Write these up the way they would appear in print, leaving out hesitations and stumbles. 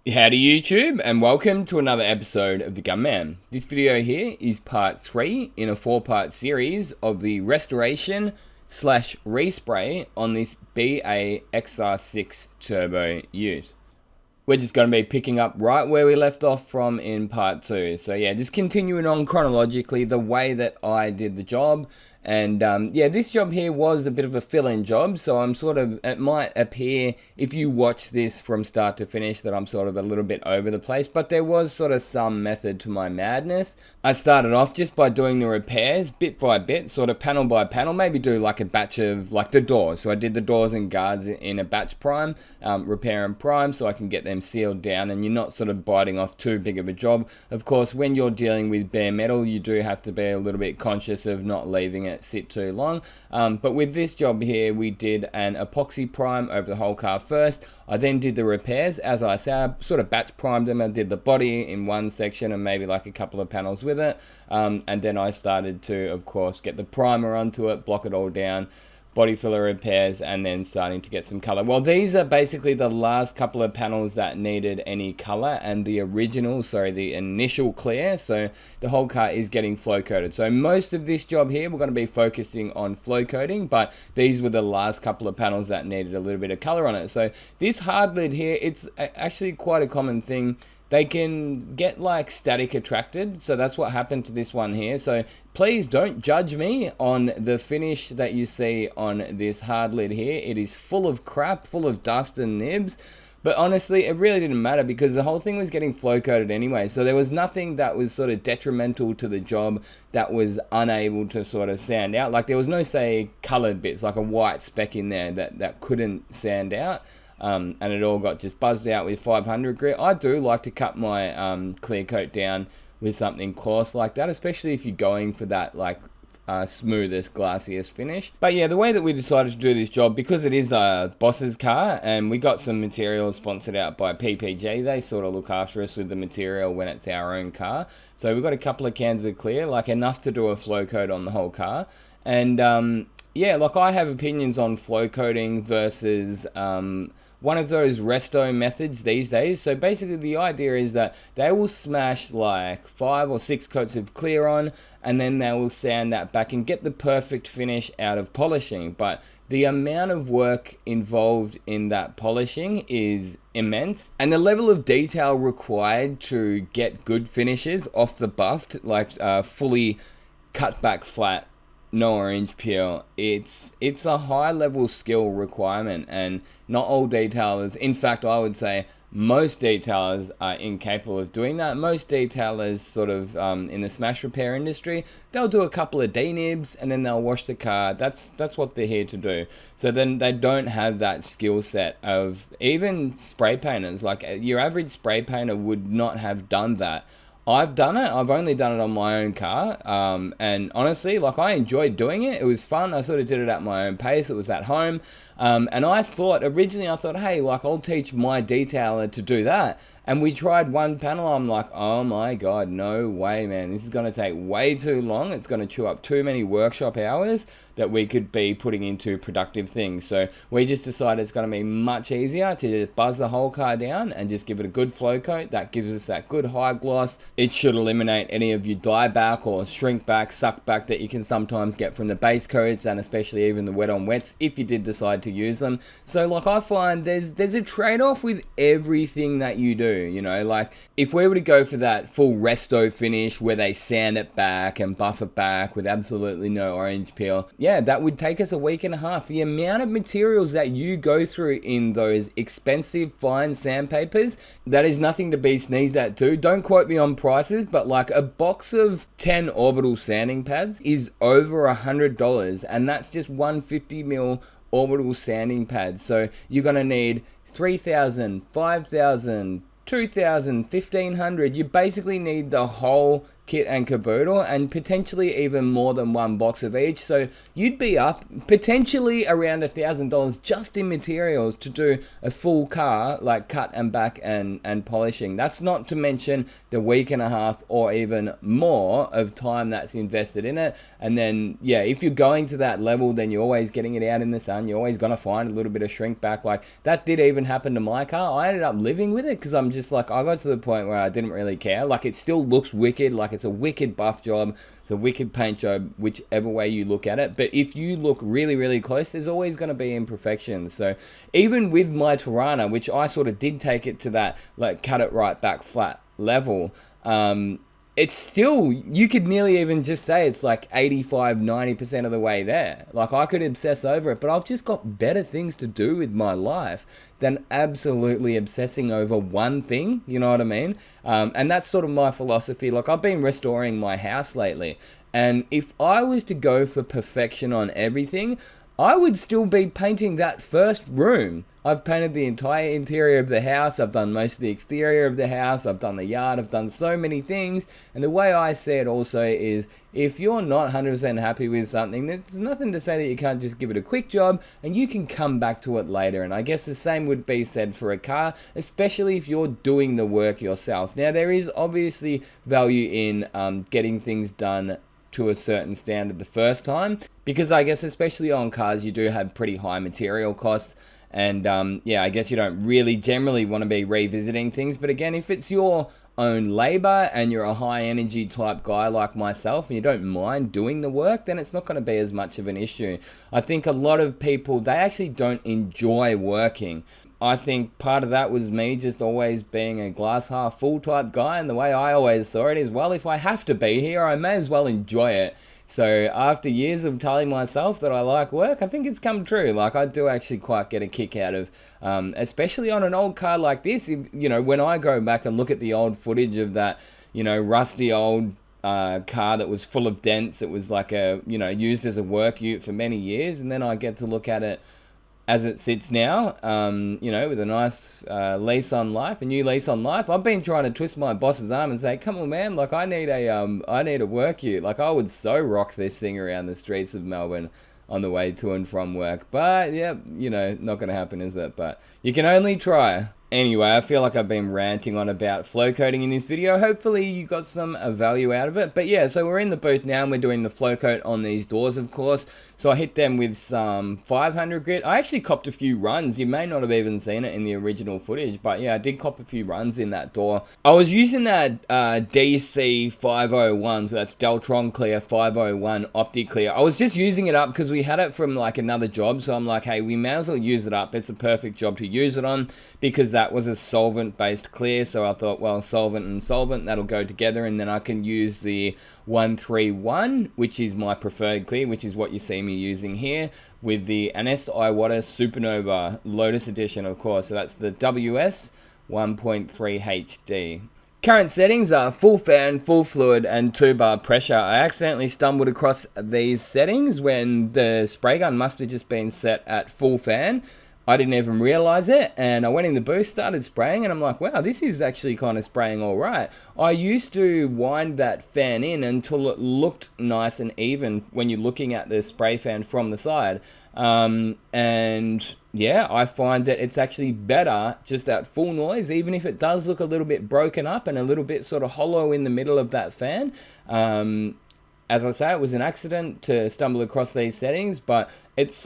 Howdy YouTube, and welcome to another episode of the Gunman. This video here is part 3 in a 4-part series of the Restoration Respray on this BA XR6 Turbo Ute. We're just going to be picking up right where we left off from in part 2. So yeah, just continuing on chronologically the way that I did the job. And yeah, this job here was a bit of a fill-in job, so I'm sort of, it might appear if you watch this from start to finish that I'm sort of a little bit over the place, but there was sort of some method to my madness. I started off just by doing the repairs bit by bit, sort of panel by panel, maybe do like a batch of like the doors. So I did the doors and guards in a batch prime, repair and prime, so I can get them sealed down and you're not sort of biting off too big of a job. Of course, when you're dealing with bare metal, you do have to be a little bit conscious of not leaving it sit too long, but with this job here we did an epoxy prime over the whole car first. I then did the repairs. As I said, I sort of batch primed them. I did the body in one section and maybe like a couple of panels with it, and then I started to of course get the primer onto it, block it all down, body filler repairs, and then starting to get some color. Well, these are basically the last couple of panels that needed any color, and the initial clear. So the whole car is getting flow coated. So most of this job here, we're going to be focusing on flow coating, but these were the last couple of panels that needed a little bit of color on it. So this hard lid here, it's actually quite a common thing. They can get like static attracted, so that's what happened to this one here. So please don't judge me on the finish that you see on this hard lid here. It is full of crap, full of dust and nibs, but honestly it really didn't matter because the whole thing was getting flow coated anyway, so there was nothing that was sort of detrimental to the job that was unable to sort of sand out. Like there was no, say, colored bits, like a white speck in there that couldn't sand out. And it all got just buzzed out with 500 grit. I do like to cut my clear coat down with something coarse like that, especially if you're going for that like smoothest, glassiest finish. But yeah, the way that we decided to do this job, because it is the boss's car and we got some material sponsored out by PPG, they sort of look after us with the material when it's our own car. So we've got a couple of cans of clear, like enough to do a flow coat on the whole car. And yeah, like I have opinions on flow coating versus one of those resto methods these days. So basically the idea is that they will smash like 5 or 6 coats of clear on, and then they will sand that back and get the perfect finish out of polishing. But the amount of work involved in that polishing is immense, and the level of detail required to get good finishes off the buffed, like fully cut back flat, no orange peel, it's a high level skill requirement, and not all detailers, in fact I would say most detailers are incapable of doing that. Most detailers sort of in the smash repair industry, they'll do a couple of D-nibs and then they'll wash the car. That's what they're here to do. So then they don't have that skill set of even spray painters. Like your average spray painter would not have done that. I've done it. I've only done it on my own car, and honestly, like I enjoyed doing it. It was fun. I sort of did it at my own pace. It was at home, and I thought originally, hey, like I'll teach my detailer to do that. And we tried one panel. I'm like, oh my god, no way, man! This is gonna take way too long. It's gonna chew up too many workshop hours that we could be putting into productive things. So we just decided it's gonna be much easier to just buzz the whole car down and just give it a good flow coat. That gives us that good high gloss. It should eliminate any of your dye back or shrink back, suck back that you can sometimes get from the base coats, and especially even the wet on wets if you did decide to use them. So like I find there's a trade-off with everything that you do. You know, like if we were to go for that full resto finish where they sand it back and buff it back with absolutely no orange peel, yeah, that would take us a week and a half. The amount of materials that you go through in those expensive fine sandpapers, that is nothing to be sneezed at too. Don't quote me on prices, but like a box of 10 orbital sanding pads is over $100, and that's just 150mm orbital sanding pads. So you're gonna need 3,000, 5,000, 2,000, 1,500. You basically need the whole kit and caboodle, and potentially even more than one box of each. So you'd be up potentially around $1,000 just in materials to do a full car, like cut and back and polishing. That's not to mention the week and a half or even more of time that's invested in it. And then, yeah, if you're going to that level, then you're always getting it out in the sun. You're always going to find a little bit of shrink back. Like that did even happen to my car. I ended up living with it because I'm just like, I got to the point where I didn't really care. Like it still looks wicked. Like it's a wicked buff job. It's a wicked paint job, whichever way you look at it. But if you look really, really close, there's always going to be imperfections. So even with my Tirana, which I sort of did take it to that, like cut it right back flat level, it's still, you could nearly even just say it's like 85-90% of the way there. Like I could obsess over it, but I've just got better things to do with my life than absolutely obsessing over one thing, you know what I mean? And that's sort of my philosophy. Like I've been restoring my house lately, and if I was to go for perfection on everything, I would still be painting that first room. I've painted the entire interior of the house. I've done most of the exterior of the house. I've done the yard. I've done so many things. And the way I see it also is if you're not 100% happy with something, there's nothing to say that you can't just give it a quick job and you can come back to it later. And I guess the same would be said for a car, especially if you're doing the work yourself. Now, there is obviously value in getting things done to a certain standard the first time, because I guess especially on cars you do have pretty high material costs, and yeah, I guess you don't really generally want to be revisiting things. But again, if it's your own labor and you're a high energy type guy like myself and you don't mind doing the work, then it's not going to be as much of an issue. I think a lot of people, they actually don't enjoy working. I think part of that was me just always being a glass half full type guy, and the way I always saw it is, well, if I have to be here, I may as well enjoy it. So after years of telling myself that I like work, I think it's come true. Like I do actually quite get a kick out of, especially on an old car like this. You know, when I go back and look at the old footage of that, you know, rusty old car that was full of dents, it was like a, you know, used as a work ute for many years, and then I get to look at it as it sits now, you know, with a nice lease on life, a new lease on life. I've been trying to twist my boss's arm and say, come on, man, like I need a work ute. Like I would so rock this thing around the streets of Melbourne on the way to and from work. But yeah, you know, not going to happen, is it? But you can only try. Anyway, I feel like I've been ranting on about flow coating in this video. Hopefully you got some value out of it. But yeah, so we're in the booth now and we're doing the flow coat on these doors, of course. So I hit them with some 500 grit. I actually copped a few runs. You may not have even seen it in the original footage, but yeah, I did cop a few runs in that door. I was using that DC 501, so that's Deltron Clear 501 OptiClear. I was just using it up because we had it from like another job. So I'm like, hey, we may as well use it up. It's a perfect job to use it on because that was a solvent-based clear, so I thought, well, solvent and solvent, that'll go together, and then I can use the 131, which is my preferred clear, which is what you see me using here, with the Anest Iwata Supernova Lotus Edition, of course, so that's the WS 1.3 HD. Current settings are full fan, full fluid, and 2-bar pressure. I accidentally stumbled across these settings when the spray gun must have just been set at full fan. I didn't even realize it, and I went in the booth, started spraying, and I'm like, wow, this is actually kind of spraying all right. I used to wind that fan in until it looked nice and even when you're looking at the spray fan from the side. And yeah, I find that it's actually better just at full noise, even if it does look a little bit broken up and a little bit sort of hollow in the middle of that fan. As I say, it was an accident to stumble across these settings, but it's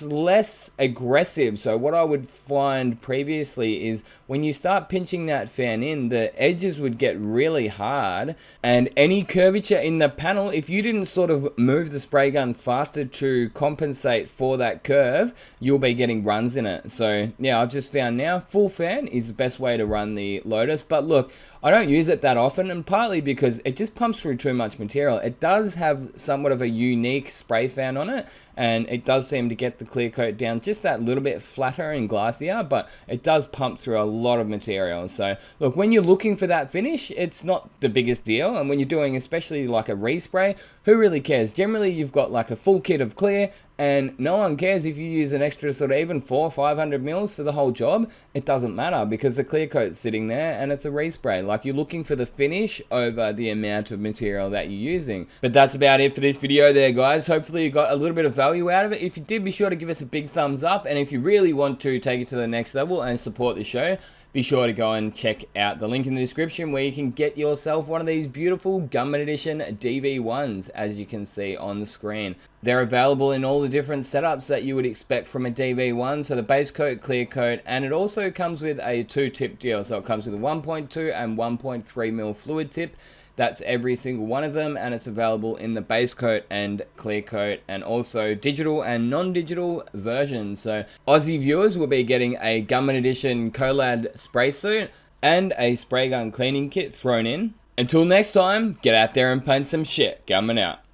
less aggressive. So what I would find previously is when you start pinching that fan in, the edges would get really hard, and any curvature in the panel, if you didn't sort of move the spray gun faster to compensate for that curve, you'll be getting runs in it. So yeah, I've just found now full fan is the best way to run the Lotus. But look, I don't use it that often, and partly because it just pumps through too much material. It does have somewhat of a unique spray fan on it, and it does seem to get the clear coat down just that little bit flatter and glassier, but it does pump through a lot of material. So look, when you're looking for that finish, it's not the biggest deal, and when you're doing especially like a respray, who really cares? Generally you've got like a full kit of clear And no one cares if you use an extra sort of even 400 or 500 mils for the whole job. It doesn't matter because the clear coat's sitting there and it's a respray. Like, you're looking for the finish over the amount of material that you're using. But that's about it for this video there, guys. Hopefully you got a little bit of value out of it. If you did, be sure to give us a big thumbs up. And if you really want to take it to the next level and support the show, be sure to go and check out the link in the description where you can get yourself one of these beautiful Gunman Edition DV1s, as you can see on the screen. They're available in all the different setups that you would expect from a DV1, so the base coat, clear coat, and it also comes with a 2-tip deal. So it comes with a 1.2 and 1.3 mil fluid tip. That's every single one of them, and it's available in the base coat and clear coat, and also digital and non-digital versions. So Aussie viewers will be getting a Gunman Edition Collad spray suit and a spray gun cleaning kit thrown in. Until next time, get out there and paint some shit. Gunman out.